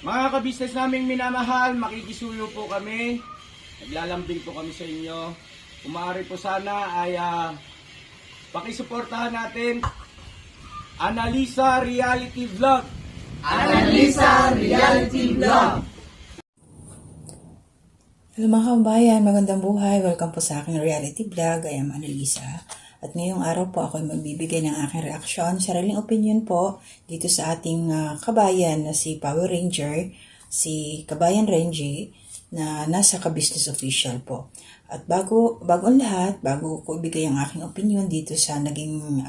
Mga kabisnes naming minamahal, makikisuyo po kami. Naglalambing po kami sa inyo. Kung maaari po sana ay pakisuportahan natin Analisa Reality Vlog. Analisa Reality Vlog. Hello mga kabayan, magandang buhay. Welcome po sa aking reality vlog. I am Analisa. At ngayong araw po ako ay magbibigay ng aking reaksyon, sariling opinion po dito sa ating kabayan na si Power Ranger, si Kabayan Renji na nasa ka-business official po. At bago ang lahat, bago ko ibigay ang aking opinion dito sa naging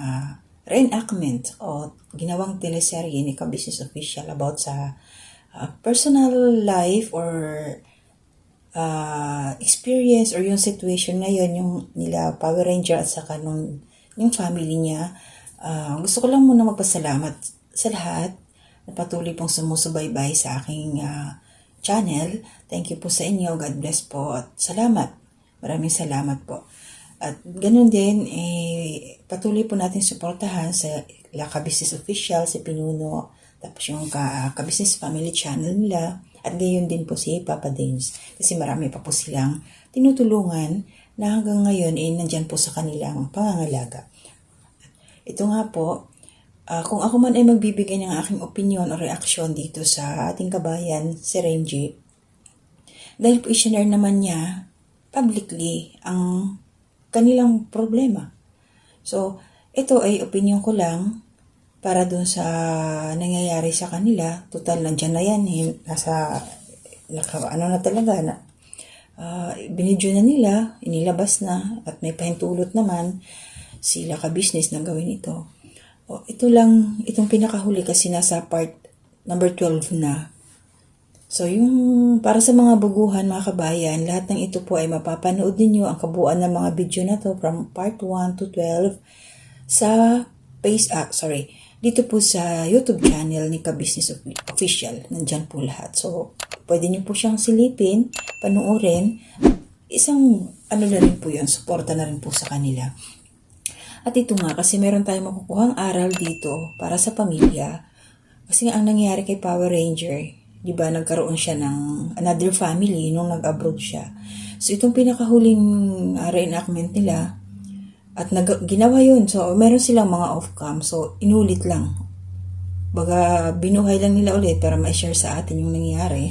reenactment o ginawang teleserye ni ka-business official about sa personal life or experience or yung situation ngayon yung nila Power Ranger at saka yung family niya. Gusto ko lang muna magpasalamat sa lahat na patuloy pong sumusubaybay sa aking channel. Thank you po sa inyo. God bless po at salamat. Maraming salamat po. At ganun din, patuloy po natin suportahan sa ka-business official, si Pinuno, tapos yung ka-business family channel nila. At gayon din po si Papa Dames. Kasi marami pa po silang tinutulungan na hanggang ngayon nandyan po sa kanilang pangangalaga. Ito nga po, kung ako man ay magbibigay ng aking opinion o reaksyon dito sa ating kabayan, si Renji, dahil po i-share naman niya publicly ang kanilang problema. So, ito ay opinion ko lang para dun sa nangyayari sa kanila. Total, nandyan na yan. Na talaga na. Binidyo na nila, inilabas na, at may pahintulot naman sila ka-business na gawin ito. Ito lang, itong pinakahuli kasi nasa part number 12 na. So, yung para sa mga baguhan, mga kabayan, lahat ng ito po ay mapapanood ninyo ang kabuuan ng mga video na to from part 1 to 12 sa dito po sa YouTube channel ni Ka-Business Official. Nandyan po lahat. So, pwede nyo po siyang silipin, panuorin. Isang, na rin po yun, suporta na rin po sa kanila. At ito nga, kasi meron tayong makukuhang aral dito para sa pamilya. Kasi nga, ang nangyari kay Power Ranger, di ba, nagkaroon siya ng another family nung nag-abroad siya. So, itong pinakahuling reenactment nila, at ginawa yun. So, meron silang mga off-cam. So, inulit lang. Baga, binuhay lang nila ulit para ma-share sa atin yung nangyari.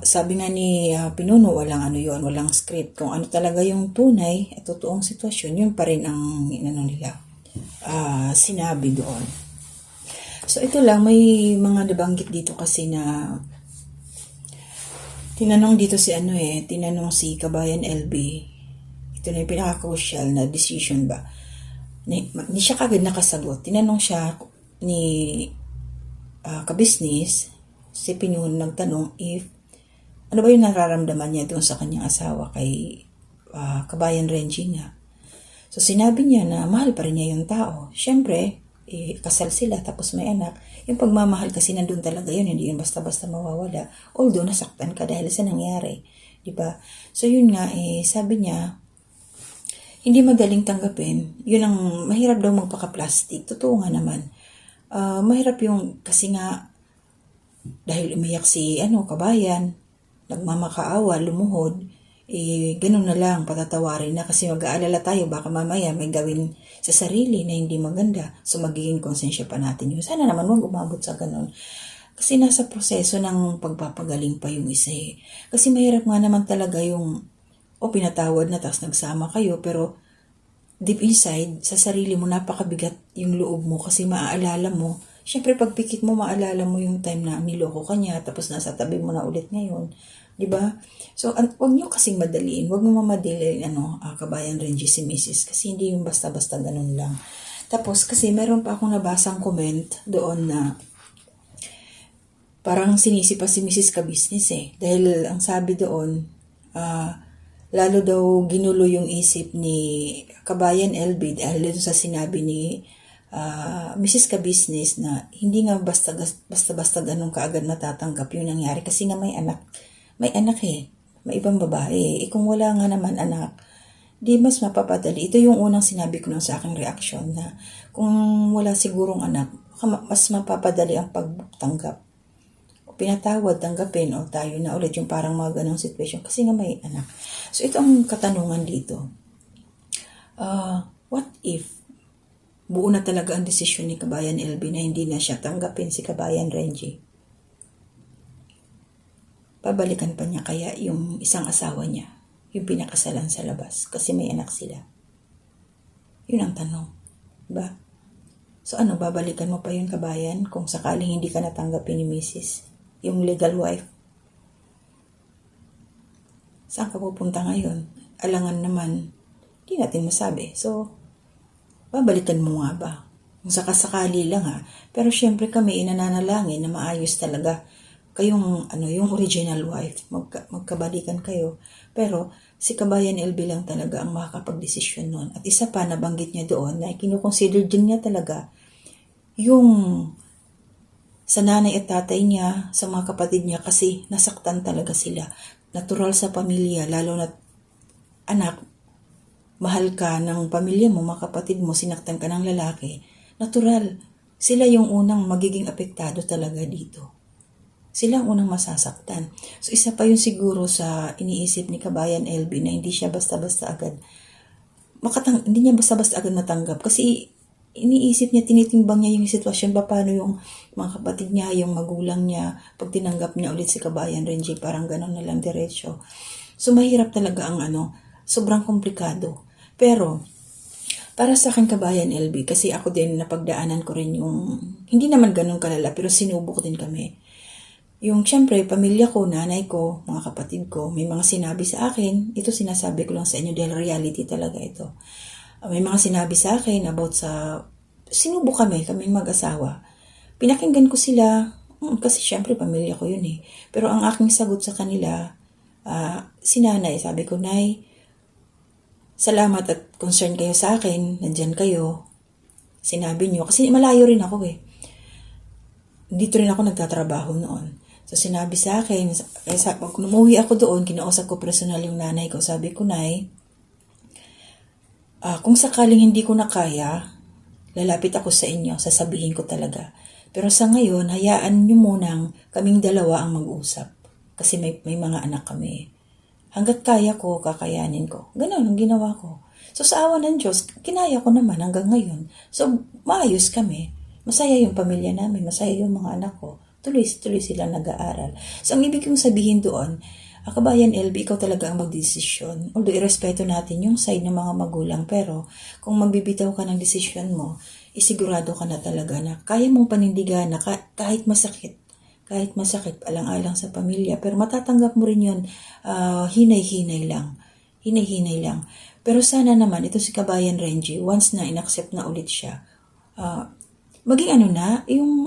Sabi nga ni Pinuno, walang walang script. Kung ano talaga yung tunay at totoong sitwasyon, yun pa rin ang nila sinabi doon. So, ito lang, may mga nabanggit dito kasi na tinanong dito tinanong si Kabayan LB. Ito na yung pinaka-crucial na decision ba. Hindi siya kagad nakasagot. Tinanong siya ni ka-business, si Pinuno nagtanong if ano ba yung nararamdaman niya doon sa kanyang asawa kay Kabayan Renji nga. So sinabi niya na mahal pa rin niya yung tao. Siyempre, kasal sila tapos may anak. Yung pagmamahal kasi nandun talaga yun, hindi yun basta-basta mawawala. Although nasaktan ka dahil sa nangyari. Diba? So yun nga, sabi niya, hindi madaling tanggapin. Yun ang mahirap daw magpaka-plastic. Totoo nga naman. Mahirap yung kasi nga dahil umiyak si Kabayan, nagmamakaawa, lumuhod, ganun na lang, patatawarin na kasi mag-aalala tayo, baka mamaya may gawin sa sarili na hindi maganda. So magiging konsensya pa natin yun. Sana naman wag umabot sa ganun. Kasi nasa proseso ng pagpapagaling pa yung isa Kasi mahirap nga naman talaga yung pinatawad na tapos nagsama kayo pero deep inside, sa sarili mo napakabigat yung loob mo kasi maaalala mo. Siyempre pagpikit mo, maalala mo yung time na niloko ka niya tapos nasa tabi mo na ulit ngayon. Diba? So, wag nyo kasing madaliin. Wag mo mamadaliin, Kabayan Renji si Mrs. Kasi hindi yung basta-basta ganun lang. Tapos, kasi meron pa akong nabasang comment doon na parang sinisi pa si Mrs. Ka-Business Dahil ang sabi doon, lalo daw ginulo yung isip ni Kabayan LB dahil sa sinabi ni Mrs. Ka-Business na hindi nga basta-basta ganun kaagad natatanggap yung nangyari kasi nga may anak. May anak may ibang babae. Kung wala nga naman anak, di mas mapapadali. Ito yung unang sinabi ko sa aking reaksyon na kung wala sigurong anak, mas mapapadali ang pagtanggap. pinatawad, tanggapin, o tayo na ulit, yung parang mga ganong situation, kasi nga may anak. So ito ang katanungan dito. What if buo na talaga ang desisyon ni Kabayan LB na hindi na siya tanggapin si Kabayan Renji? Babalikan pa niya kaya yung isang asawa niya, yung pinakasalan sa labas, kasi may anak sila? Yun ang tanong, ba? So ano, babalikan mo pa yung Kabayan kung sakaling hindi ka natanggapin ni Mrs., yung legal wife? Saan ka pupunta ngayon? Alangan naman, hindi natin masabi. So, babalikan mo nga ba? Kung sakasakali lang ha. Pero syempre kami inananalangin na maayos talaga kayong yung original wife. Magkabalikan kayo. Pero si Kabayan LB lang talaga ang makakapag-desisyon nun. At isa pa, nabanggit niya doon na kinukonsider din niya talaga yung sa nanay at tatay niya, sa mga kapatid niya, kasi nasaktan talaga sila. Natural sa pamilya, lalo na anak, mahal ka ng pamilya mo, mga kapatid mo, sinaktan ka ng lalaki. Natural, sila yung unang magiging apektado talaga dito. Sila ang unang masasaktan. So isa pa yun siguro sa iniisip ni Kabayan LB na hindi siya basta-basta agad hindi niya basta-basta agad matanggap, kasi iniisip niya, tinitimbang niya yung sitwasyon ba, paano yung mga kapatid niya, yung magulang niya, pag tinanggap niya ulit si Kabayan Renji, parang gano'n na lang diretso. So mahirap talaga ang sobrang komplikado. Pero para sa akin, Kabayan LB, kasi ako din napagdaanan ko rin yung, hindi naman gano'n kalala, pero sinubok din kami. Yung syempre, pamilya ko, nanay ko, mga kapatid ko, may mga sinabi sa akin, ito sinasabi ko lang sa inyo dahil reality talaga ito. May mga sinabi sa akin about sinubok kaming mag-asawa. Pinakinggan ko sila, kasi syempre pamilya ko yun eh. Pero ang aking sagot sa kanila, si nanay, sabi ko, Nay, salamat at concern kayo sa akin, nandyan kayo. Sinabi niyo, kasi malayo rin ako eh. Dito rin ako nagtatrabaho noon. So sinabi sa akin, pag umuwi ako doon, kinausap ko personal yung nanay ko. Sabi ko, Nay, kung sakaling hindi ko na kaya, lalapit ako sa inyo, sasabihin ko talaga. Pero sa ngayon, hayaan niyo munang kaming dalawa ang mag-usap. Kasi may mga anak kami. Hanggat kaya ko, kakayanin ko. Ganon ang ginawa ko. So sa awa ng Diyos, kinaya ko naman hanggang ngayon. So maayos kami. Masaya yung pamilya namin, masaya yung mga anak ko. Tuloy-tuloy sila nag-aaral. So ang ibig kong sabihin doon, Kabayan LB, ikaw talaga ang magdesisyon. Although irespeto natin yung side ng mga magulang, pero kung magbibitaw ka ng desisyon mo, isigurado ka na talaga na kaya mong panindigan na kahit masakit, alang-alang sa pamilya, pero matatanggap mo rin yun, hinay-hinay lang. Pero sana naman, ito si Kabayan Renji, once na inaccept na ulit siya, maging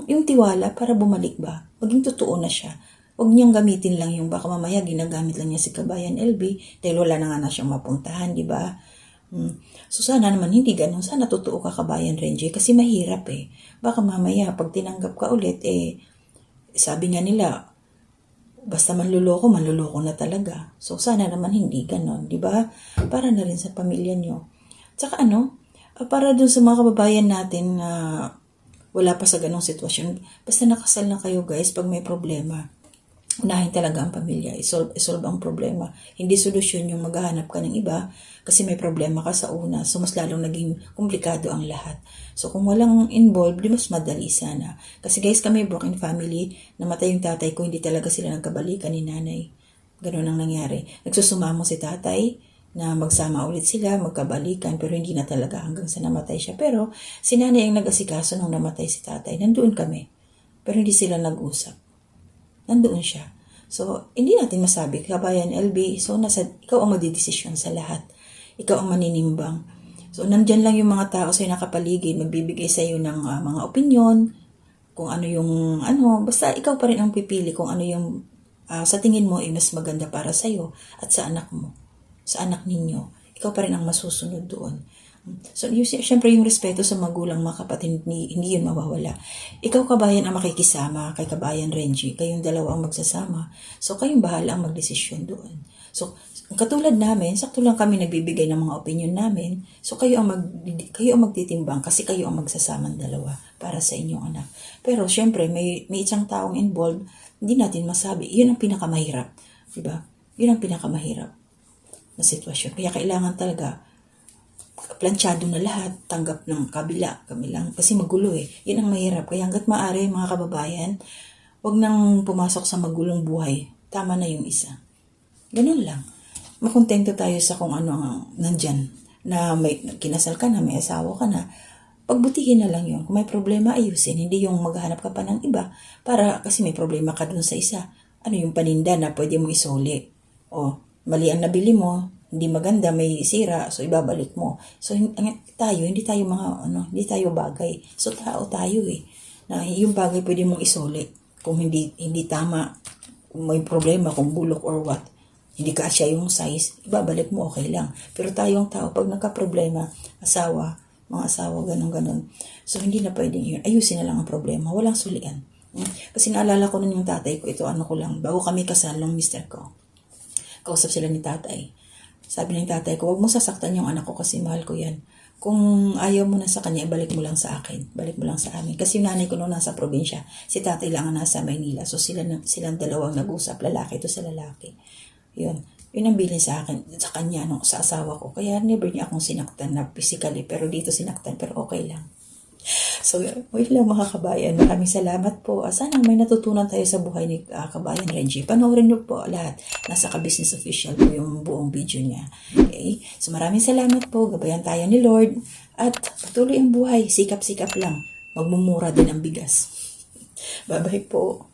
yung tiwala para bumalik ba? Maging totoo na siya. Huwag niyang gamitin lang yung baka mamaya ginagamit lang niya si Kabayan LB dahil wala na nga na siyang mapuntahan, di ba? So sana naman hindi ganun. Sana totoo ka, Kabayan Renji, kasi mahirap eh. Baka mamaya pag tinanggap ka ulit, sabi nga nila, basta manluloko na talaga. So sana naman hindi ganun, di ba? Para na rin sa pamilya niyo. Tsaka para dun sa mga kababayan natin na wala pa sa ganong sitwasyon, basta nakasal na kayo guys, pag may problema, unahin talaga ang pamilya, isolve ang problema. Hindi solusyon yung maghahanap ka ng iba kasi may problema ka sa una. So, mas lalong naging komplikado ang lahat. So, kung walang involved, di mas madali sana. Kasi guys, kami broken family, namatay yung tatay ko, hindi talaga sila nagkabalikan ni nanay. Ganun ang nangyari. Nagsusumamo si tatay na magsama ulit sila, magkabalikan, pero hindi na talaga hanggang sa namatay siya. Pero, si nanay ang nag-asikaso nung namatay si tatay. Nandoon kami. Pero hindi sila nag-usap. Nandoon siya. So, hindi natin masabi, Kabayan LB, so ikaw ang magdidesisyon sa lahat. Ikaw ang maninimbang. So, nandyan lang yung mga tao sa'yo nakapaligid, magbibigay sa'yo ng mga opinion, kung ano yung, basta ikaw pa rin ang pipili kung ano yung sa tingin mo mas maganda para sa'yo at sa anak mo, sa anak ninyo. Ikaw pa rin ang masusunod doon. So, syempre yung respeto sa magulang, mga kapatid, hindi yun mawawala. Ikaw, Kabayan, ang makikisama kay Kabayan Renji. Kayong dalawa ang magsasama. So, kayong bahala ang magdesisyon doon. So, katulad namin, sakto lang kami nagbibigay ng mga opinion namin. So, kayo ang magtitimbang kasi kayo ang magsasamang dalawa para sa inyong anak. Pero, syempre, may isang taong involved Hindi natin masabi. Yun ang pinakamahirap. Diba? Yun ang pinakamahirap na sitwasyon. Kaya kailangan talaga planchado na lahat, tanggap ng kabila, kami lang. Kasi magulo eh. Yun ang mahirap. Kaya hanggat maaari, mga kababayan, wag nang pumasok sa magulong buhay. Tama na yung isa. Ganun lang. Makontento tayo sa kung ano ang nandyan. Na may kinasal ka na, may asawa ka na. Pagbutihin na lang yun. Kung may problema, ayusin. Hindi yung maghanap ka pa ng iba. Para kasi may problema ka dun sa isa. Ano yung paninda na pwede mo isuli. O, mali ang nabili mo, hindi maganda, may sira, so ibabalik mo. So tayo, hindi tayo hindi tayo bagay. So tao tayo eh. Na yung bagay pwede mong isuli. Kung hindi tama, kung may problema, kung bulok or what, hindi kasya yung size, ibabalik mo, okay lang. Pero tayong tao, pag nagka-problema, mga asawa, ganun. So hindi na pwedeng yun. Ayusin na lang ang problema. Walang sulian. Kasi naalala ko nun yung tatay ko, ito ko lang, bago kami kasal ng mister ko. Kausap sila ni tatay. Sabi ng tatay ko, huwag mo sasaktan yung anak ko kasi mahal ko yan. Kung ayaw mo na sa kanya, ibalik mo lang sa akin. Balik mo lang sa amin. Kasi yung nanay ko noon nasa probinsya. Si tatay lang ang nasa Maynila. So silang dalawang nag-usap. Lalaki to sa lalaki. Yun ang bilin sa akin, sa kanya, sa asawa ko. Kaya never niya akong sinaktan na physically. Pero dito sinaktan, pero okay lang. So, wait lang mga kabayan. Maraming salamat po. Sana may natutunan tayo sa buhay ni Kabayan Renji. Panoorin niyo po lahat. Nasa Ka-Business Official po yung buong video niya. Okay? So, maraming salamat po. Gabayan tayo ni Lord. At patuloy ang buhay. Sikap-sikap lang. Magmumura din ang bigas. Bye-bye po.